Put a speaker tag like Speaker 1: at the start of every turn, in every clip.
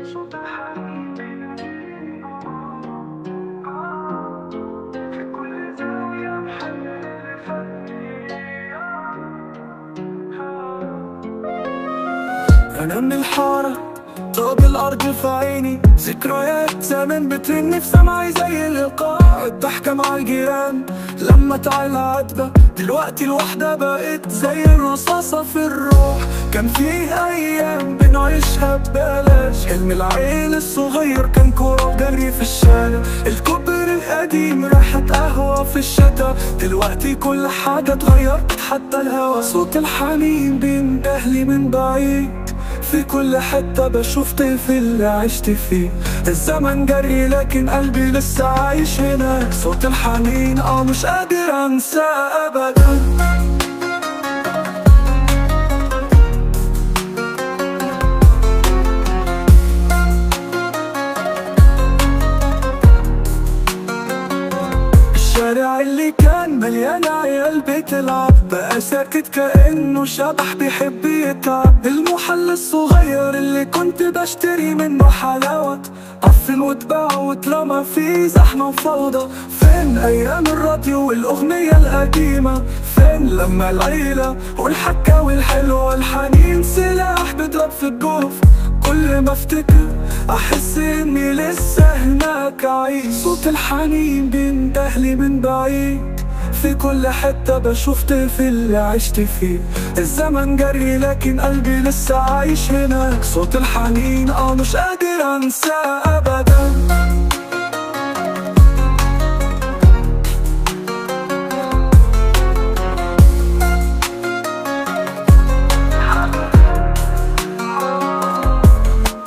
Speaker 1: أنا من الحارة، طوب الأرض في عيني، ذكريات زمان بترن في سمعي زي الإلقاء. الضحكة مع الجيران لما تعلى عتبة، دلوقتي الوحدة بقت زي الرصاصة في الروح. كان فيه أيام بنعيشها ببلاش، حلم العيل الصغير كان كورة وجري في الشارع. الكوبري القديم ريحة قهوة في الشتا، دلوقتي كل حاجة اتغيرت حتى الهوا. صوت الحنين بيندهلي من بعيد، في كل حتة بشوف طفل عشت فيه. الزمن جري لكن قلبي لسه عايش هناك. صوت الحنين مش قادر انساه ابدا. الشارع اللي كان مليان عيال بتلعب بقى ساكت كأنه شبح بيحب يتعب. المحل الصغير اللي كنت بشتري منه حلاوة قفل واتباع واترمى فيه زحمة وفوضى. فين أيام الراديو والأغنية القديمة؟ فين لما العيلة والحكاوي الحلوة؟ الحنين سلاح بيضرب في الجوف، كل ما افتكر احس اني لسه هناك عايش. صوت الحنين بيندهلي من بعيد، في كل حتة بشوف طفل عشت فيه. الزمن جري لكن قلبي لسه عايش هناك. صوت الحنين مش قادر انساه ابدا.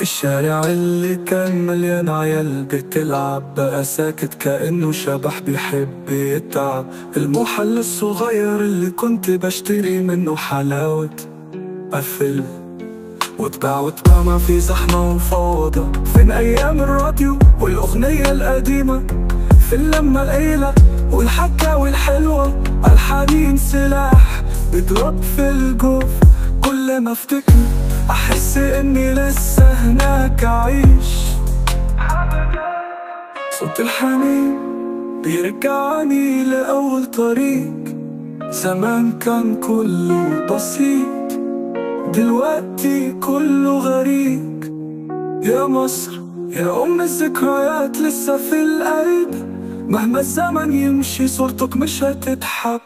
Speaker 1: الشارع اللي كان مليان عيال بتلعب بقى ساكت كأنه شبح بيحب يتعب. المحل الصغير اللي كنت بشتري منه حلاوة قفل واتباع واترمى في زحمة وفوضى. فين أيام الراديو والأغنية القديمة؟ فين لما العيلة والحكاوي الحلوة؟ الحنين سلاح بيضرب في الجوف، كل ما افتكر احس اني لسه هناك عايش. صوت الحنين بيرجعني لأول طريق، زمان كان كله بسيط، دلوقتي كله غريب. يا مصر يا أم الذكريات لسه في القلب، مهما الزمن يمشي صورتك مش هتتحب.